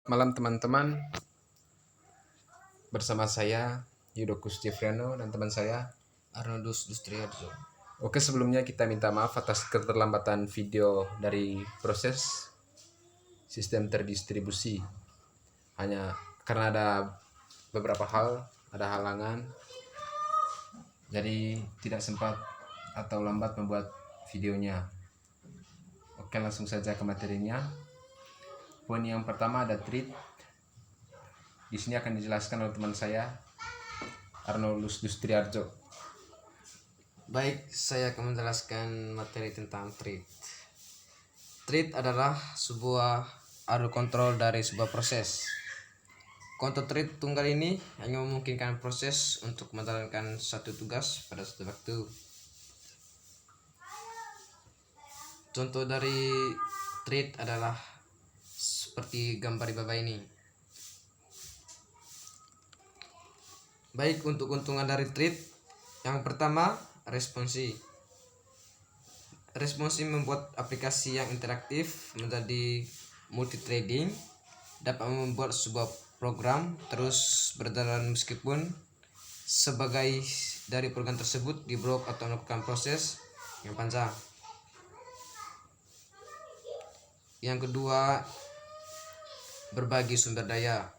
malam teman-teman, bersama saya Yudokus Jefriano dan teman saya Arnoldus Dustriarjo. Oke, sebelumnya kita minta maaf atas keterlambatan video dari proses sistem terdistribusi. Hanya karena ada beberapa hal, ada halangan, jadi tidak sempat atau lambat membuat videonya. Oke, langsung saja ke materinya. Poin yang pertama ada treat. Di sini akan dijelaskan oleh teman saya Arnoldus Dustriarjo. Baik, saya akan menjelaskan materi tentang treat. Treat adalah sebuah adu kontrol dari sebuah proses. Kontrol treat tunggal ini hanya memungkinkan proses untuk menjalankan satu tugas pada satu waktu. Contoh dari treat adalah seperti gambar di bawah ini. Baik, untuk keuntungan dari treat, yang pertama responsi. Responsi membuat aplikasi yang interaktif menjadi multi-threading, dapat membuat sebuah program terus berjalan meskipun sebagai dari program tersebut di-block atau melakukan proses yang panjang. Yang kedua, berbagi sumber daya.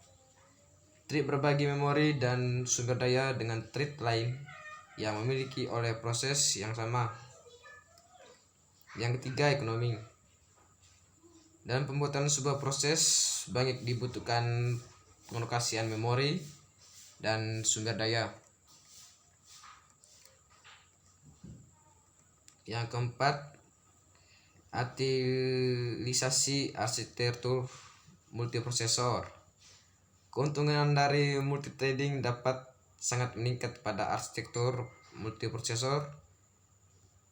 Thread berbagi memori dan sumber daya dengan thread lain yang memiliki oleh proses yang sama. Yang ketiga, ekonomi. Dalam pembuatan sebuah proses banyak dibutuhkan pengalokasian memori dan sumber daya. Yang keempat, utilisasi arsitektur multiprosesor. Keuntungan dari multithreading dapat sangat meningkat pada arsitektur multiprosesor,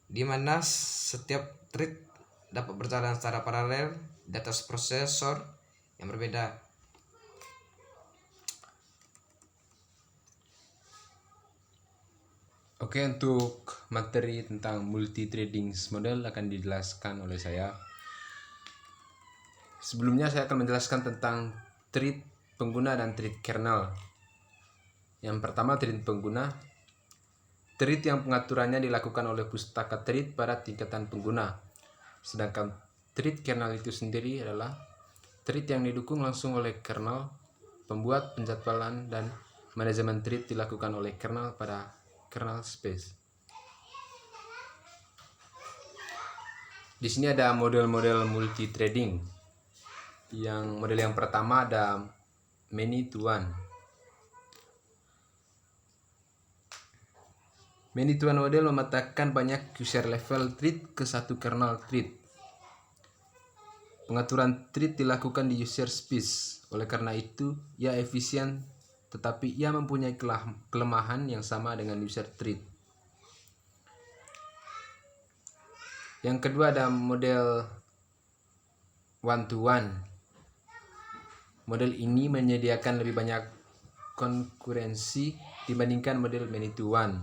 di mana setiap thread dapat berjalan secara paralel di atas prosesor yang berbeda. Oke, untuk materi tentang multi-threading model akan dijelaskan oleh saya. Sebelumnya saya akan menjelaskan tentang thread pengguna dan thread kernel. Yang pertama, thread pengguna. Thread yang pengaturannya dilakukan oleh pustaka thread pada tingkatan pengguna. Sedangkan thread kernel itu sendiri adalah thread yang didukung langsung oleh kernel. Pembuat, penjadwalan, dan manajemen thread dilakukan oleh kernel pada kernel space. Di sini ada model-model multi-threading. Yang model yang pertama ada many to one. Many to one model memetakan banyak user level thread ke satu kernel thread. Pengaturan thread dilakukan di user space. Oleh karena itu, ia efisien, tetapi ia mempunyai kelemahan yang sama dengan user thread. Yang kedua ada model one to one. Model ini menyediakan lebih banyak konkurensi dibandingkan model many to one.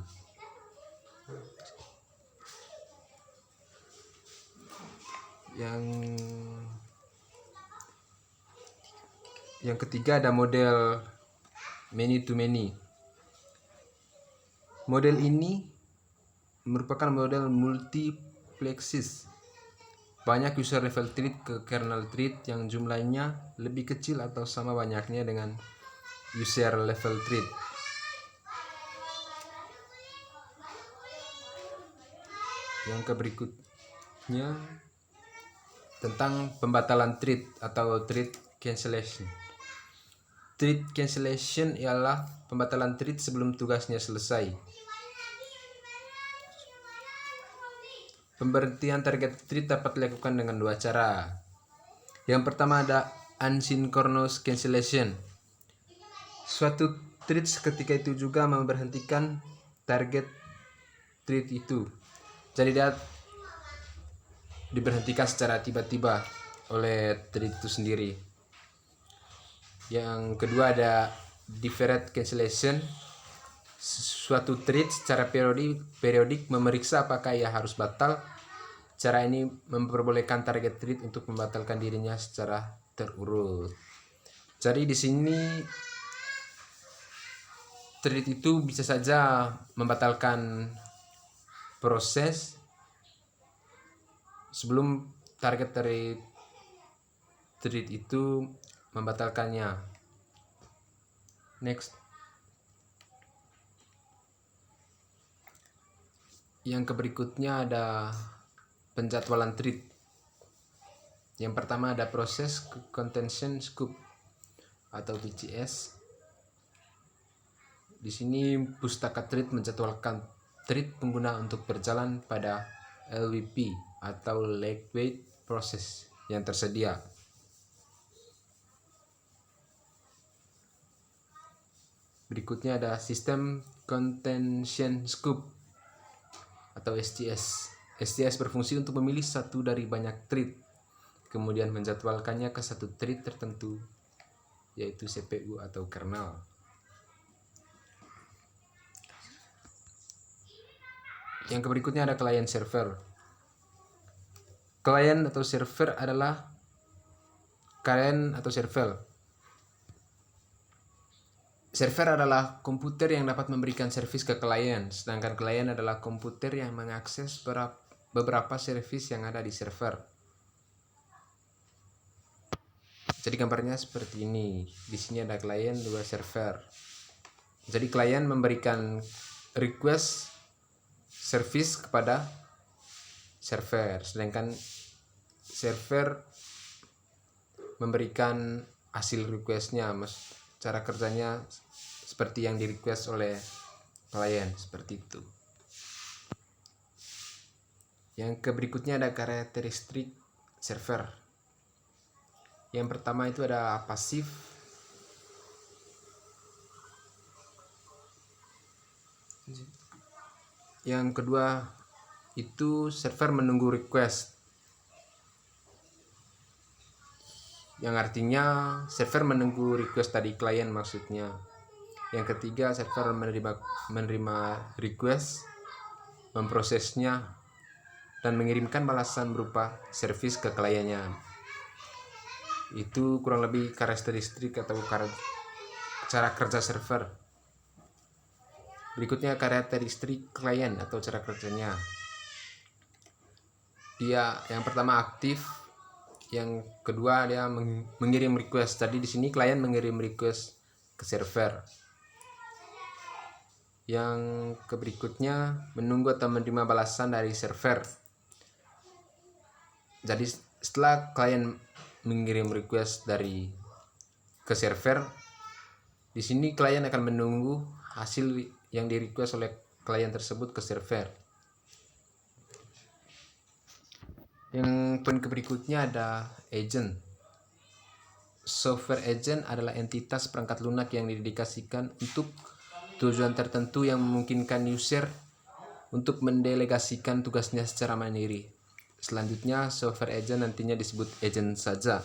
Yang ketiga ada model many to many. Model ini merupakan model multiplexes. Banyak user level thread ke kernel thread yang jumlahnya lebih kecil atau sama banyaknya dengan user level thread. Yang berikutnya tentang pembatalan thread atau thread cancellation. Thread cancellation ialah pembatalan thread sebelum tugasnya selesai. Pemberhentian target thread dapat dilakukan dengan dua cara. Yang pertama ada asynchronous cancellation. Suatu thread seketika itu juga memberhentikan target thread itu. Jadi dia diberhentikan secara tiba-tiba oleh thread itu sendiri. Yang kedua ada deferred cancellation. Suatu thread secara periodik memeriksa apakah ia harus batal. Cara ini memperbolehkan target thread untuk membatalkan dirinya secara terurut. Jadi di sini thread itu bisa saja membatalkan proses sebelum target dari thread itu membatalkannya. Next. Yang berikutnya ada penjadwalan thread. Yang pertama ada proses contention scope atau PCS. Di sini pustaka thread menjadwalkan thread pengguna untuk berjalan pada LWP atau lightweight process yang tersedia. Berikutnya ada sistem contention scope atau SCS. SCS berfungsi untuk memilih satu dari banyak thread, kemudian menjadwalkannya ke satu thread tertentu, yaitu CPU atau kernel. Yang berikutnya ada client server. Client atau server adalah server adalah komputer yang dapat memberikan servis ke klien, sedangkan klien adalah komputer yang mengakses beberapa servis yang ada di server. Jadi gambarnya seperti ini. Di sini ada klien, dua server. Jadi klien memberikan request servis kepada server, sedangkan server memberikan hasil requestnya. Cara kerjanya seperti yang di request oleh klien, seperti itu. Yang berikutnya ada karakteristik server. Yang pertama itu ada pasif. Yang kedua itu server menunggu request, yang artinya server menunggu request tadi klien maksudnya. Yang ketiga server menerima request, memprosesnya, dan mengirimkan balasan berupa servis ke kliennya. Itu kurang lebih karakteristik atau cara kerja server. Berikutnya karakteristik klien atau cara kerjanya. Dia yang pertama aktif, yang kedua dia mengirim request. Jadi di sini klien mengirim request ke server. Yang berikutnya menunggu atau menerima balasan dari server. Jadi setelah klien mengirim request ke server, di sini klien akan menunggu hasil yang di request oleh klien tersebut ke server. Yang poin berikutnya ada agent. Software agent adalah entitas perangkat lunak yang didedikasikan untuk tujuan tertentu yang memungkinkan user untuk mendelegasikan tugasnya secara mandiri. Selanjutnya, software agent nantinya disebut agent saja.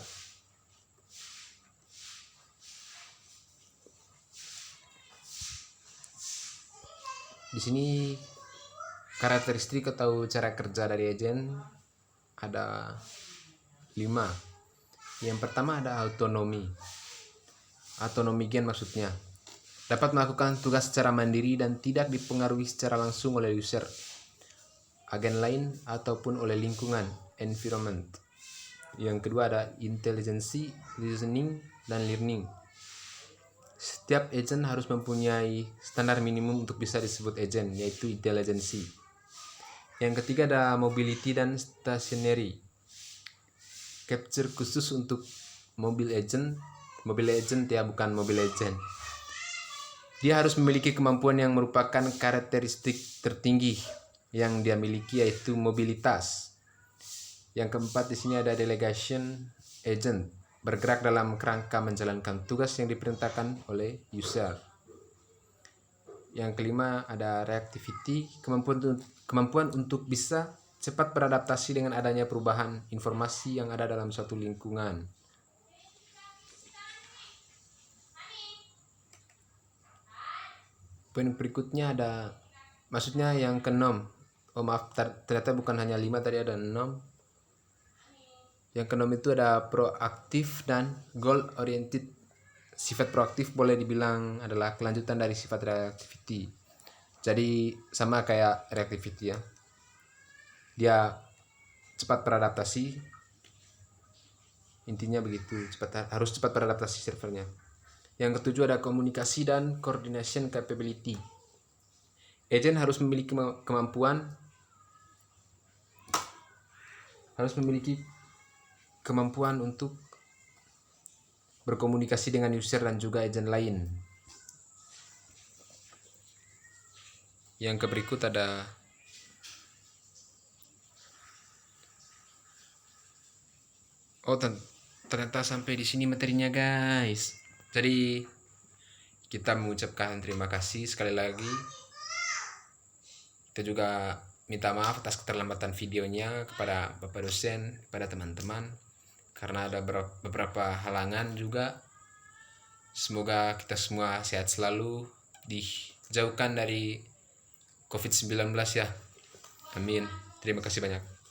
Di sini karakteristik atau cara kerja dari agent ada 5. Yang pertama ada autonomi. Autonomi gen maksudnya dapat melakukan tugas secara mandiri dan tidak dipengaruhi secara langsung oleh user, agen lain, ataupun oleh lingkungan, environment. Yang kedua ada intelligence, reasoning, dan learning. Setiap agent harus mempunyai standar minimum untuk bisa disebut agent, yaitu intelligence. Yang ketiga ada mobility dan stationary. Capture khusus untuk mobile agent ya, bukan mobile agent. Dia harus memiliki kemampuan yang merupakan karakteristik tertinggi yang dia miliki, yaitu mobilitas. Yang keempat di sini ada delegation agent, bergerak dalam kerangka menjalankan tugas yang diperintahkan oleh user. Yang kelima ada reactivity, kemampuan untuk bisa cepat beradaptasi dengan adanya perubahan informasi yang ada dalam suatu lingkungan. Poin berikutnya ada, maksudnya yang ke-6. Oh maaf, ternyata bukan hanya 5, tadi ada 6. Yang ke-6 itu ada proaktif dan goal oriented sifat proaktif boleh dibilang adalah kelanjutan dari sifat reactivity. Jadi sama kayak reactivity ya. Dia cepat beradaptasi. Intinya begitu, harus cepat beradaptasi servernya. Yang ketujuh ada komunikasi dan coordination capability. Agent harus memiliki kemampuan untuk berkomunikasi dengan user dan juga agent lain. Yang berikut ada ternyata sampai di sini materinya guys. Jadi kita mengucapkan terima kasih sekali lagi. Kita juga minta maaf atas keterlambatan videonya kepada Bapak dosen, kepada teman-teman, karena ada beberapa halangan juga. Semoga kita semua sehat selalu, dijauhkan dari COVID-19 ya. Amin. Terima kasih banyak.